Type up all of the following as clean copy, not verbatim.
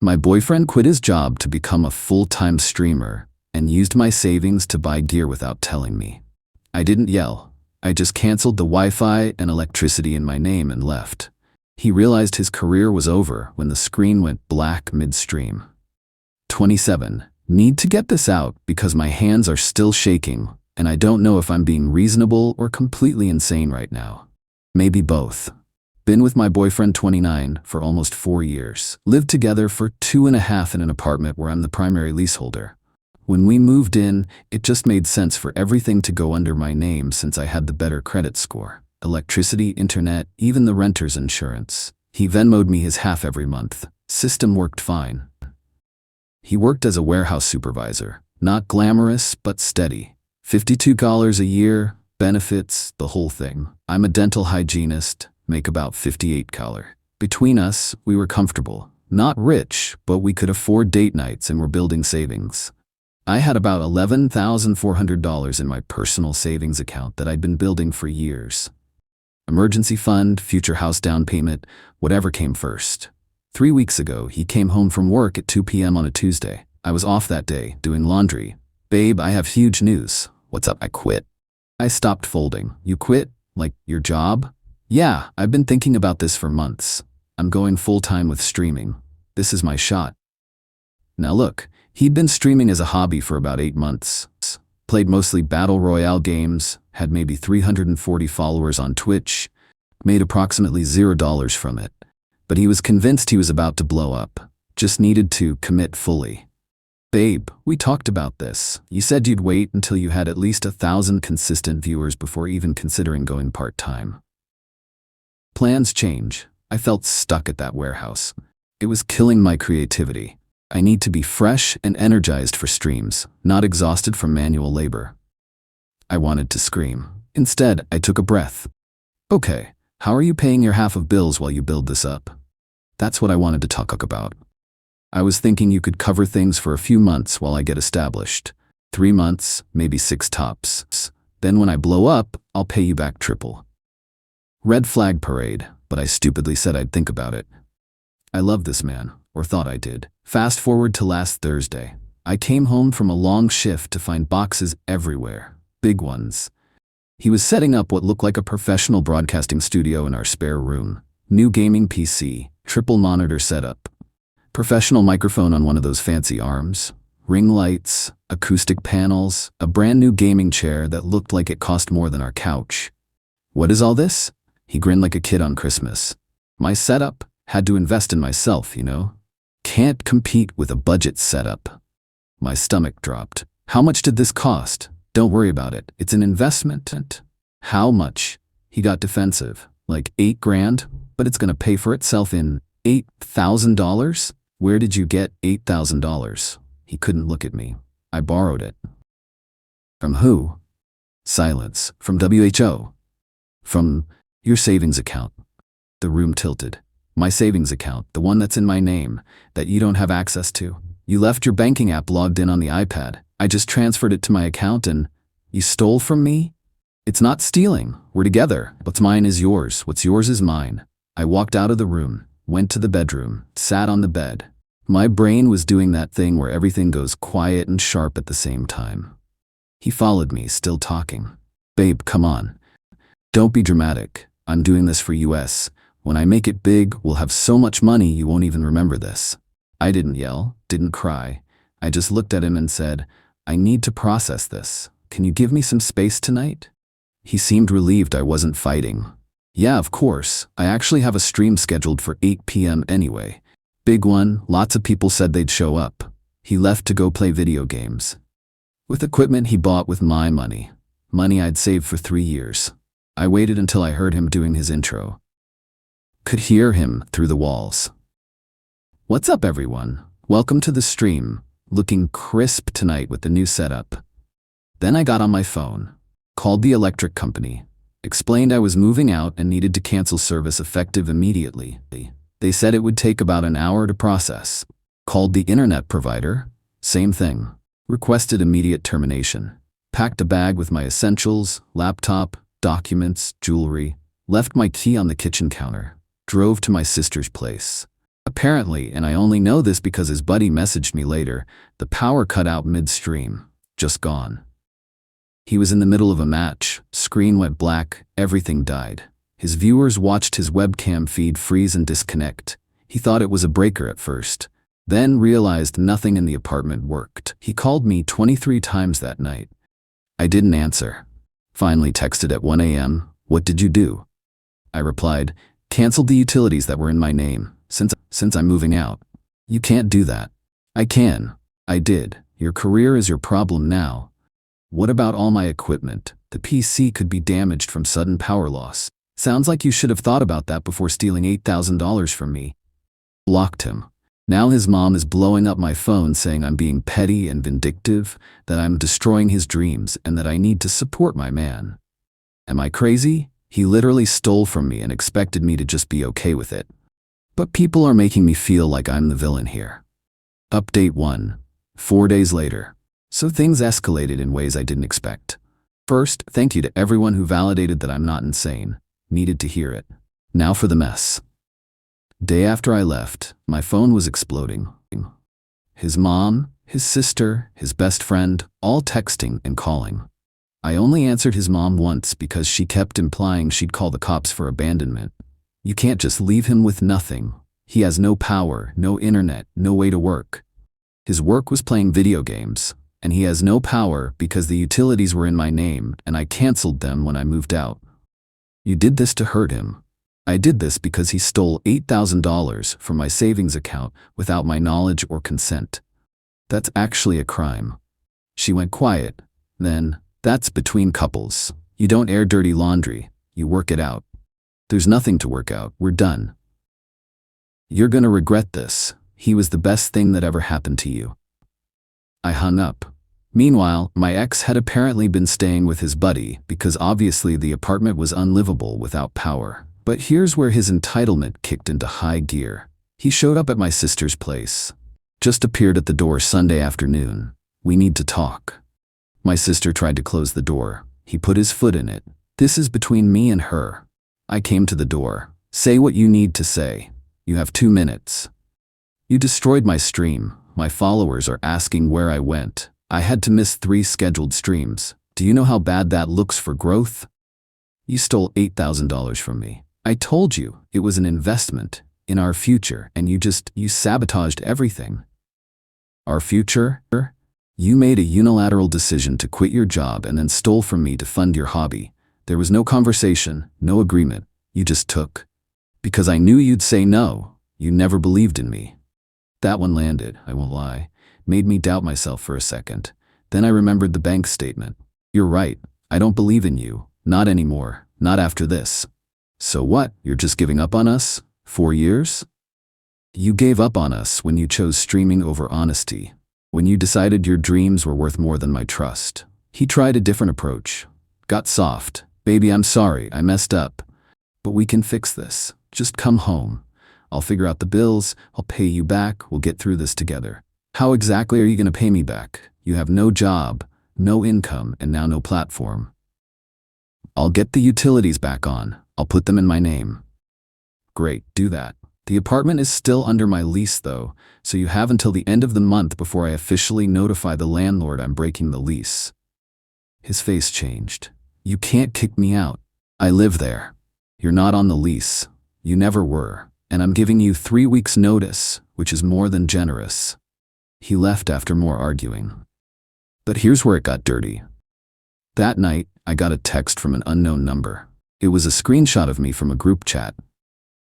My boyfriend quit his job to become a full-time streamer and used my savings to buy gear without telling me. I didn't yell. I just canceled the Wi-Fi and electricity in my name and left. He realized his career was over when the screen went black midstream. 27. Need to get this out because my hands are still shaking and I don't know if I'm being reasonable or completely insane right now. Maybe both. Been with my boyfriend 29 for almost 4 years. Lived together for 2.5 in an apartment where I'm the primary leaseholder. When we moved in, it just made sense for everything to go under my name since I had the better credit score. Electricity, internet, even the renter's insurance. He Venmo'd me his half every month. System worked fine. He worked as a warehouse supervisor. Not glamorous, but steady. $52 a year, benefits, the whole thing. I'm a dental hygienist, make about $58. Between us, we were comfortable. Not rich, but we could afford date nights and were building savings. I had about $11,400 in my personal savings account that I'd been building for years. Emergency fund, future house down payment, whatever came first. 3 weeks ago, he came home from work at 2 p.m. on a Tuesday. I was off that day, doing laundry. Babe, I have huge news. What's up? I quit. I stopped folding. You quit? Like, your job? Yeah, I've been thinking about this for months. I'm going full-time with streaming. This is my shot. Now look, he'd been streaming as a hobby for about 8 months. Played mostly battle royale games, had maybe 340 followers on Twitch, made approximately $0 from it. But he was convinced he was about to blow up. Just needed to commit fully. Babe, we talked about this. You said you'd wait until you had at least 1,000 consistent viewers before even considering going part-time. Plans change. I felt stuck at that warehouse. It was killing my creativity. I need to be fresh and energized for streams, not exhausted from manual labor. I wanted to scream. Instead, I took a breath. Okay, how are you paying your half of bills while you build this up? That's what I wanted to talk about. I was thinking you could cover things for a few months while I get established. 3 months, maybe 6 tops. Then when I blow up, I'll pay you back triple. Red flag parade, but I stupidly said I'd think about it. I love this man, or thought I did. Fast forward to last Thursday. I came home from a long shift to find boxes everywhere, big ones. He was setting up what looked like a professional broadcasting studio in our spare room. New gaming PC, triple monitor setup. Professional microphone on one of those fancy arms. Ring lights, acoustic panels, a brand new gaming chair that looked like it cost more than our couch. What is all this? He grinned like a kid on Christmas. My setup? Had to invest in myself, you know? Can't compete with a budget setup. My stomach dropped. How much did this cost? Don't worry about it. It's an investment. How much? He got defensive. Like $8,000? But it's gonna pay for itself in $8,000? Where did you get $8,000? He couldn't look at me. I borrowed it. From who? Silence. From WHO. From your savings account. The room tilted. My savings account, the one that's in my name, that you don't have access to. You left your banking app logged in on the iPad. I just transferred it to my account and you stole from me? It's not stealing. We're together. What's mine is yours. What's yours is mine. I walked out of the room, went to the bedroom, sat on the bed. My brain was doing that thing where everything goes quiet and sharp at the same time. He followed me, still talking. Babe, come on. Don't be dramatic. I'm doing this for US. When I make it big, we'll have so much money you won't even remember this. I didn't yell, didn't cry. I just looked at him and said, I need to process this. Can you give me some space tonight? He seemed relieved I wasn't fighting. Yeah, of course. I actually have a stream scheduled for 8 p.m. anyway. Big one, lots of people said they'd show up. He left to go play video games. With equipment he bought with my money. Money I'd saved for 3 years. I waited until I heard him doing his intro. Could hear him through the walls. What's up, everyone? Welcome to the stream. Looking crisp tonight with the new setup. Then I got on my phone. Called the electric company. Explained I was moving out and needed to cancel service effective immediately. They said it would take about an hour to process. Called the internet provider. Same thing. Requested immediate termination. Packed a bag with my essentials, laptop, documents, jewelry. Left my key on the kitchen counter. Drove to my sister's place. Apparently, and I only know this because his buddy messaged me later, the power cut out midstream. Just gone. He was in the middle of a match, screen went black, everything died. His viewers watched his webcam feed freeze and disconnect. He thought it was a breaker at first, then realized nothing in the apartment worked. He called me 23 times that night. I didn't answer. Finally texted at 1 a.m., "What did you do?" I replied, "Canceled the utilities that were in my name, since I'm moving out." "You can't do that." "I can." "I did. Your career is your problem now." "What about all my equipment? The PC could be damaged from sudden power loss." "Sounds like you should have thought about that before stealing $8,000 from me." Blocked him. Now his mom is blowing up my phone saying I'm being petty and vindictive, that I'm destroying his dreams, and that I need to support my man. Am I crazy? He literally stole from me and expected me to just be okay with it. But people are making me feel like I'm the villain here. Update 1. 4 days later. So things escalated in ways I didn't expect. First, thank you to everyone who validated that I'm not insane. Needed to hear it. Now for the mess. Day after I left, my phone was exploding. His mom, his sister, his best friend, all texting and calling. I only answered his mom once because she kept implying she'd call the cops for abandonment. You can't just leave him with nothing. He has no power, no internet, no way to work. His work was playing video games, and he has no power because the utilities were in my name and I canceled them when I moved out. You did this to hurt him. I did this because he stole $8,000 from my savings account without my knowledge or consent. That's actually a crime. She went quiet. Then, that's between couples. You don't air dirty laundry, you work it out. There's nothing to work out, we're done. You're gonna regret this. He was the best thing that ever happened to you. I hung up. Meanwhile, my ex had apparently been staying with his buddy because obviously the apartment was unlivable without power. But here's where his entitlement kicked into high gear. He showed up at my sister's place. Just appeared at the door Sunday afternoon. "We need to talk." My sister tried to close the door. He put his foot in it. "This is between me and her." I came to the door. "Say what you need to say. You have 2 minutes." "You destroyed my stream. My followers are asking where I went. I had to miss 3 scheduled streams. Do you know how bad that looks for growth? You stole $8,000 from me. I told you it was an investment in our future, and you sabotaged everything." Our future? You made a unilateral decision to quit your job and then stole from me to fund your hobby. There was no conversation, no agreement. You just took. Because I knew you'd say no. You never believed in me. That one landed, I won't lie. Made me doubt myself for a second. Then I remembered the bank statement. You're right. I don't believe in you. Not anymore. Not after this. So what? You're just giving up on us? 4 years? You gave up on us when you chose streaming over honesty. When you decided your dreams were worth more than my trust. He tried a different approach. Got soft. "Baby, I'm sorry. I messed up. But we can fix this. Just come home. I'll figure out the bills. I'll pay you back. We'll get through this together." How exactly are you going to pay me back? You have no job, no income, and now no platform. I'll get the utilities back on. I'll put them in my name. Great, do that. The apartment is still under my lease though, so you have until the end of the month before I officially notify the landlord I'm breaking the lease. His face changed. You can't kick me out. I live there. You're not on the lease. You never were. And I'm giving you 3 weeks notice, which is more than generous. He left after more arguing. But here's where it got dirty. That night, I got a text from an unknown number. It was a screenshot of me from a group chat.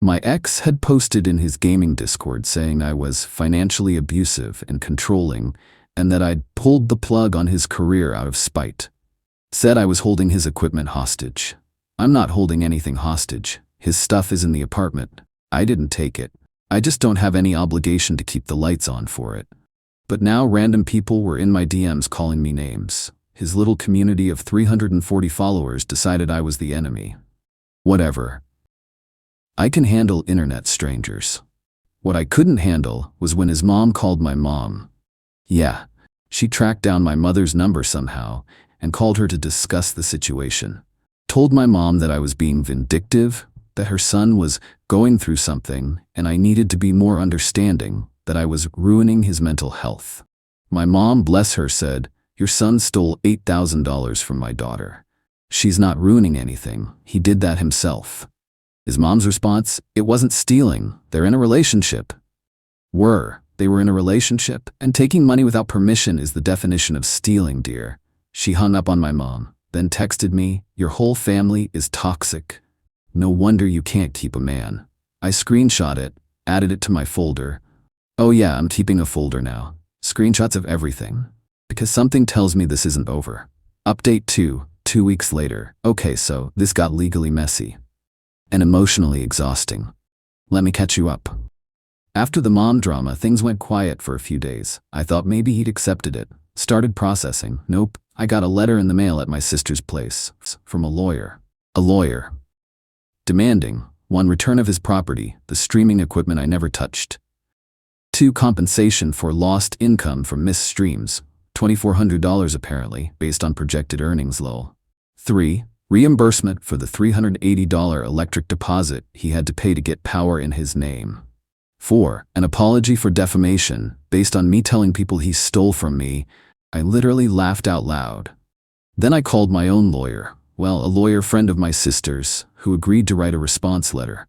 My ex had posted in his gaming Discord saying I was financially abusive and controlling, and that I'd pulled the plug on his career out of spite. Said I was holding his equipment hostage. I'm not holding anything hostage. His stuff is in the apartment. I didn't take it. I just don't have any obligation to keep the lights on for it. But now random people were in my DMs calling me names. His little community of 340 followers decided I was the enemy. Whatever. I can handle internet strangers. What I couldn't handle was when his mom called my mom. Yeah, she tracked down my mother's number somehow and called her to discuss the situation. Told my mom that I was being vindictive, that her son was going through something and I needed to be more understanding, that I was ruining his mental health. My mom, bless her, said, "Your son stole $8,000 from my daughter. She's not ruining anything. He did that himself." His mom's response, "It wasn't stealing. They're in a relationship." They were in a relationship, and taking money without permission is the definition of stealing, dear. She hung up on my mom, then texted me, "Your whole family is toxic. No wonder you can't keep a man." I screenshot it, added it to my folder. Oh yeah, I'm keeping a folder now. Screenshots of everything. Because something tells me this isn't over. Update 2 weeks later. Okay, so this got legally messy and emotionally exhausting. Let me catch you up. After the mom drama, things went quiet for a few days. I thought maybe he'd accepted it. Started processing. Nope. I got a letter in the mail at my sister's place. From a lawyer. A lawyer. Demanding, 1, return of his property, the streaming equipment I never touched. 2, compensation for lost income from missed streams. $2,400 apparently, based on projected earnings lol. 3, reimbursement for the $380 electric deposit he had to pay to get power in his name. 4, an apology for defamation, based on me telling people he stole from me. I literally laughed out loud. Then I called my own lawyer, a lawyer friend of my sister's, who agreed to write a response letter.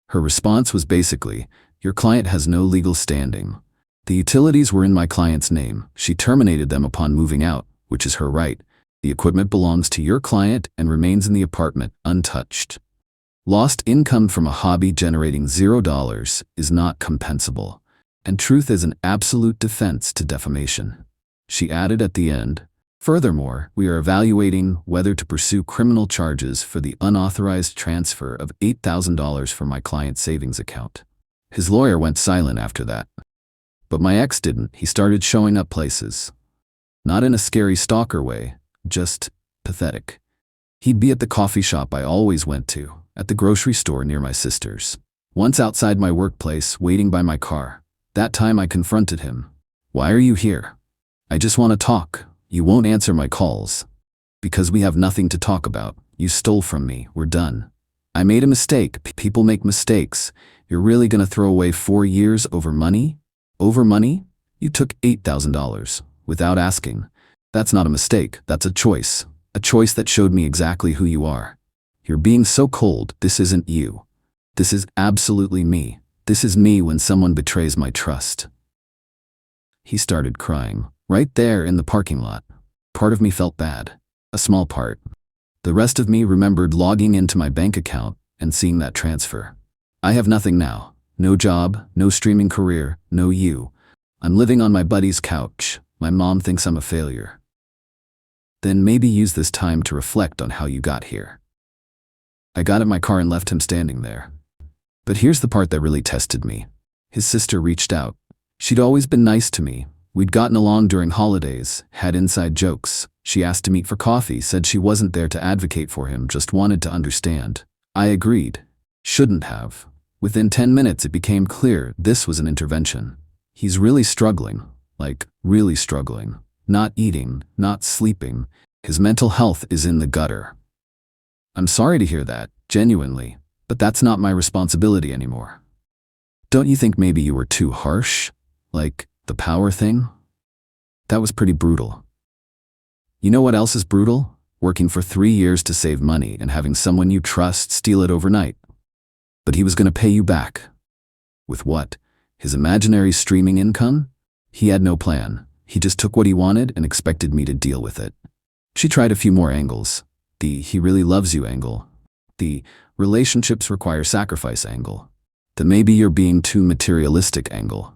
Her response was basically, "Your client has no legal standing. The utilities were in my client's name. She terminated them upon moving out, which is her right. The equipment belongs to your client and remains in the apartment, untouched. Lost income from a hobby generating $0 is not compensable, and truth is an absolute defense to defamation." She added at the end, "Furthermore, we are evaluating whether to pursue criminal charges for the unauthorized transfer of $8,000 from my client's savings account." His lawyer went silent after that. But my ex didn't. He started showing up places. Not in a scary stalker way, just pathetic. He'd be at the coffee shop I always went to, at the grocery store near my sister's. Once outside my workplace, waiting by my car. That time I confronted him. "Why are you here?" "I just want to talk. You won't answer my calls." "Because we have nothing to talk about. You stole from me. We're done." "I made a mistake. People make mistakes. You're really gonna throw away 4 years over money? Over money? You took $8,000 without asking. That's not a mistake. That's a choice. A choice that showed me exactly who you are. You're being so cold. This isn't you. This is absolutely me. This is me when someone betrays my trust." He started crying, right there in the parking lot. Part of me felt bad. A small part. The rest of me remembered logging into my bank account and seeing that transfer. I have nothing now. No job, no streaming career, no you. I'm living on my buddy's couch. My mom thinks I'm a failure. Then maybe use this time to reflect on how you got here. I got in my car and left him standing there. But here's the part that really tested me. His sister reached out. She'd always been nice to me. We'd gotten along during holidays, had inside jokes. She asked to meet for coffee, said she wasn't there to advocate for him, just wanted to understand. I agreed. Shouldn't have. Within 10 minutes it became clear this was an intervention. He's really struggling, like really struggling. Not eating, not sleeping. His mental health is in the gutter. I'm sorry to hear that, genuinely, but that's not my responsibility anymore. Don't you think maybe you were too harsh? Like, the power thing? That was pretty brutal. You know what else is brutal? Working for 3 years to save money and having someone you trust steal it overnight. But he was going to pay you back. With what? His imaginary streaming income? He had no plan. He just took what he wanted and expected me to deal with it. She tried a few more angles. The "he really loves you" angle. The "relationships require sacrifice" angle. The "maybe you're being too materialistic" angle.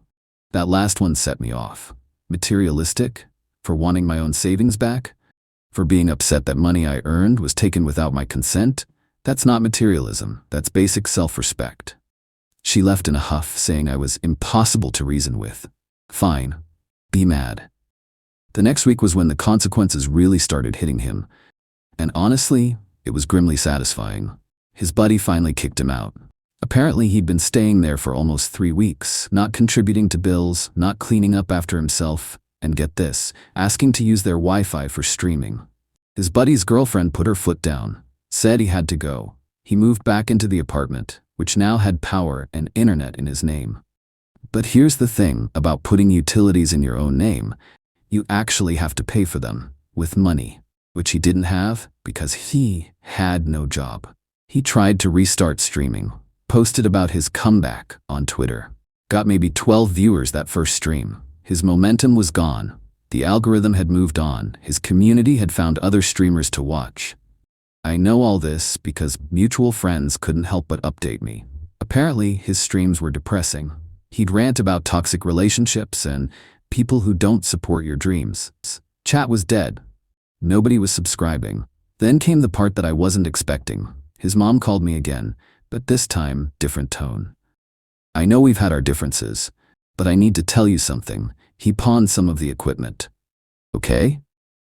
That last one set me off. Materialistic? For wanting my own savings back? For being upset that money I earned was taken without my consent? That's not materialism, that's basic self-respect. She left in a huff, saying I was impossible to reason with. Fine. Be mad. The next week was when the consequences really started hitting him. And honestly, it was grimly satisfying. His buddy finally kicked him out. Apparently he'd been staying there for almost 3 weeks, not contributing to bills, not cleaning up after himself, and get this, asking to use their Wi-Fi for streaming. His buddy's girlfriend put her foot down, said he had to go. He moved back into the apartment, which now had power and internet in his name. But here's the thing about putting utilities in your own name. You actually have to pay for them with money, which he didn't have because he had no job. He tried to restart streaming, posted about his comeback on Twitter. Got maybe 12 viewers that first stream. His momentum was gone. The algorithm had moved on. His community had found other streamers to watch. I know all this because mutual friends couldn't help but update me. Apparently, his streams were depressing. He'd rant about toxic relationships and people who don't support your dreams. Chat was dead. Nobody was subscribing. Then came the part that I wasn't expecting. His mom called me again, but this time, different tone. I know we've had our differences, but I need to tell you something. He pawned some of the equipment. Okay?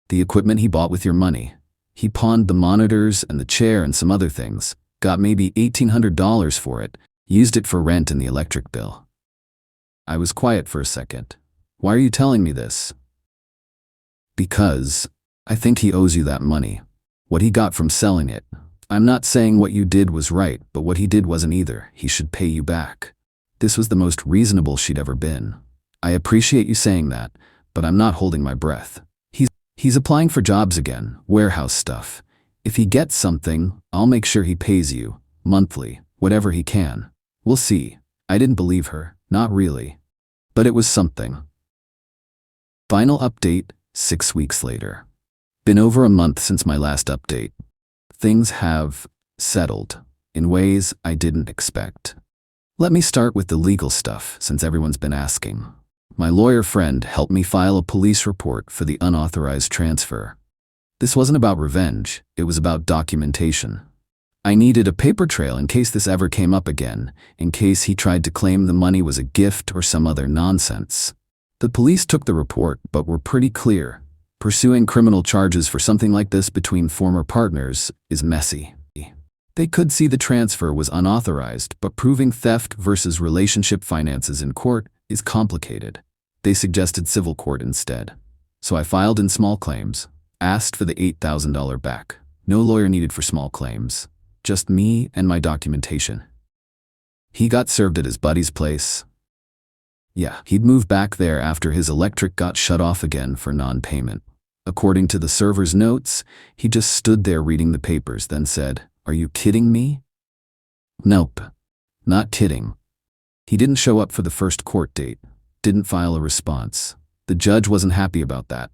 The equipment he bought with your money. He pawned the monitors and the chair and some other things. Got maybe $1,800 for it. Used it for rent and the electric bill. I was quiet for a second. Why are you telling me this? Because I think he owes you that money. What he got from selling it. I'm not saying what you did was right, but what he did wasn't either. He should pay you back. This was the most reasonable she'd ever been. I appreciate you saying that, but I'm not holding my breath. He's applying for jobs again, warehouse stuff. If he gets something, I'll make sure he pays you, monthly, whatever he can. We'll see. I didn't believe her, not really. But it was something. Final update, 6 weeks later. Been over a month since my last update. Things have settled in ways I didn't expect. Let me start with the legal stuff, since everyone's been asking. My lawyer friend helped me file a police report for the unauthorized transfer. This wasn't about revenge, it was about documentation. I needed a paper trail in case this ever came up again, in case he tried to claim the money was a gift or some other nonsense. The police took the report, but were pretty clear. Pursuing criminal charges for something like this between former partners is messy. They could see the transfer was unauthorized, but proving theft versus relationship finances in court is complicated. They suggested civil court instead. So I filed in small claims, asked for the $8,000 back. No lawyer needed for small claims. Just me and my documentation. He got served at his buddy's place. Yeah, he'd moved back there after his electric got shut off again for non-payment. According to the server's notes, he just stood there reading the papers, then said, "Are you kidding me?" Nope, not kidding. He didn't show up for the first court date, didn't file a response. The judge wasn't happy about that.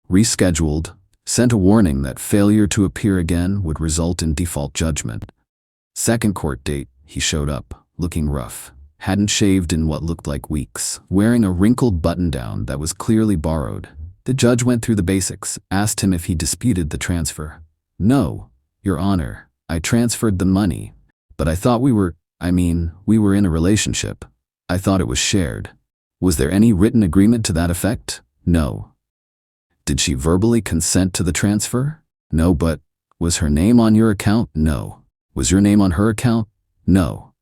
Rescheduled, sent a warning that failure to appear again would result in default judgment. Second court date, he showed up, looking rough. Hadn't shaved in what looked like weeks, wearing a wrinkled button-down that was clearly borrowed. The judge went through the basics, asked him if he disputed the transfer. "No, Your Honor, I transferred the money, but I thought we were in a relationship. I thought it was shared. Was there any written agreement to that effect? No. Did she verbally consent to the transfer? No, but was her name on your account? No. Was your name on her account? No."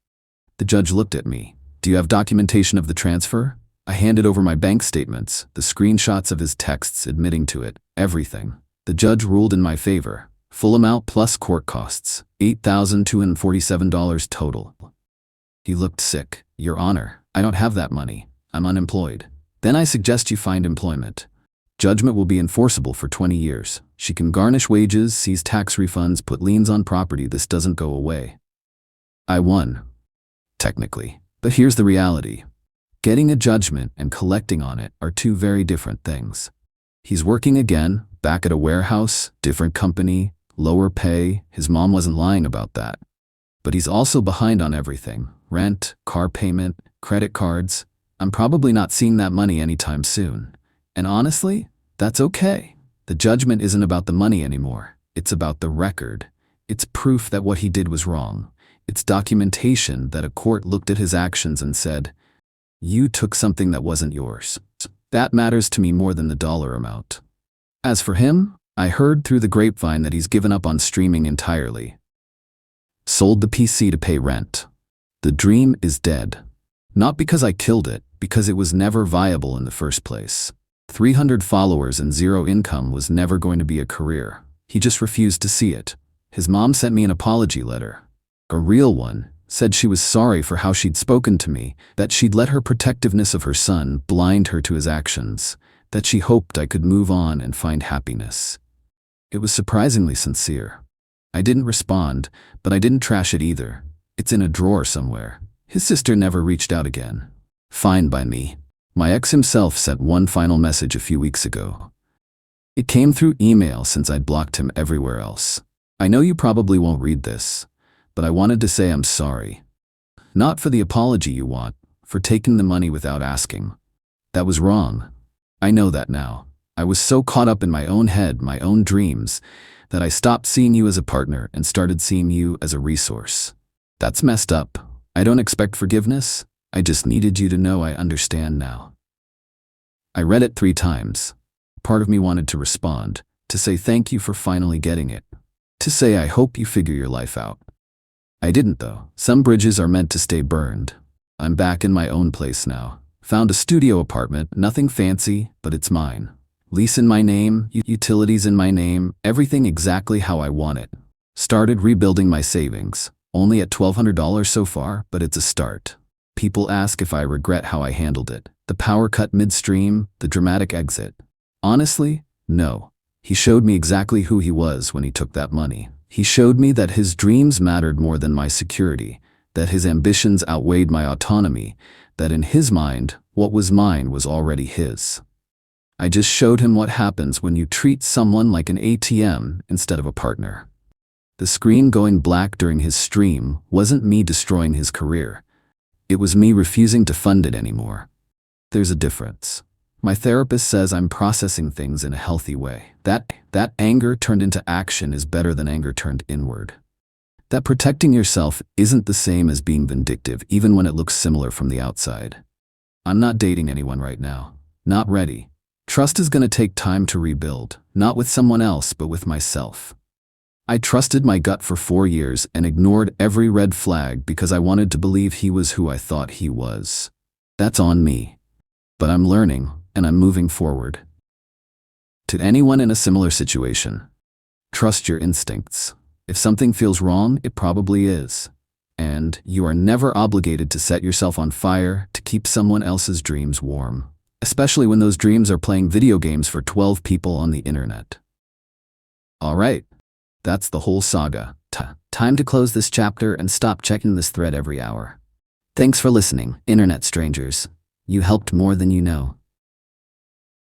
The judge looked at me. "Do you have documentation of the transfer?" I handed over my bank statements, the screenshots of his texts admitting to it, everything. The judge ruled in my favor. Full amount plus court costs, $8,247 total. He looked sick. "Your Honor, I don't have that money. I'm unemployed." "Then I suggest you find employment. Judgment will be enforceable for 20 years. She can garnish wages, seize tax refunds, put liens on property. This doesn't go away." I won. Technically. But here's the reality. Getting a judgment and collecting on it are two very different things. He's working again, back at a warehouse, different company, lower pay. His mom wasn't lying about that. But he's also behind on everything. Rent, car payment, credit cards. I'm probably not seeing that money anytime soon. And honestly, that's okay. The judgment isn't about the money anymore. It's about the record. It's proof that what he did was wrong. It's documentation that a court looked at his actions and said, "You took something that wasn't yours." That matters to me more than the dollar amount. As for him, I heard through the grapevine that he's given up on streaming entirely. Sold the PC to pay rent. The dream is dead. Not because I killed it, because it was never viable in the first place. 300 followers and zero income was never going to be a career. He just refused to see it. His mom sent me an apology letter. A real one, said she was sorry for how she'd spoken to me, that she'd let her protectiveness of her son blind her to his actions, that she hoped I could move on and find happiness. It was surprisingly sincere. I didn't respond, but I didn't trash it either. It's in a drawer somewhere. His sister never reached out again. Fine by me. My ex himself sent one final message a few weeks ago. It came through email since I'd blocked him everywhere else. I know you probably won't read this, but I wanted to say I'm sorry. Not for the apology you want, for taking the money without asking. That was wrong. I know that now. I was so caught up in my own head, my own dreams, that I stopped seeing you as a partner and started seeing you as a resource. That's messed up. I don't expect forgiveness. I just needed you to know I understand now. I read it 3 times. Part of me wanted to respond, to say thank you for finally getting it, to say I hope you figure your life out. I didn't though. Some bridges are meant to stay burned. I'm back in my own place now. Found a studio apartment, nothing fancy, but it's mine. Lease in my name, utilities in my name, everything exactly how I want it. Started rebuilding my savings. Only at $1,200 so far, but it's a start. People ask if I regret how I handled it. The power cut midstream, the dramatic exit. Honestly, no. He showed me exactly who he was when he took that money. He showed me that his dreams mattered more than my security, that his ambitions outweighed my autonomy, that in his mind, what was mine was already his. I just showed him what happens when you treat someone like an ATM instead of a partner. The screen going black during his stream wasn't me destroying his career. It was me refusing to fund it anymore. There's a difference. My therapist says I'm processing things in a healthy way. That anger turned into action is better than anger turned inward. That protecting yourself isn't the same as being vindictive, even when it looks similar from the outside. I'm not dating anyone right now. Not ready. Trust is going to take time to rebuild, not with someone else, but with myself. I trusted my gut for 4 years and ignored every red flag because I wanted to believe he was who I thought he was. That's on me. But I'm learning, and I'm moving forward. To anyone in a similar situation, trust your instincts. If something feels wrong, it probably is. And you are never obligated to set yourself on fire to keep someone else's dreams warm, especially when those dreams are playing video games for 12 people on the internet. All right, that's the whole saga. Time to close this chapter and stop checking this thread every hour. Thanks for listening, internet strangers. You helped more than you know.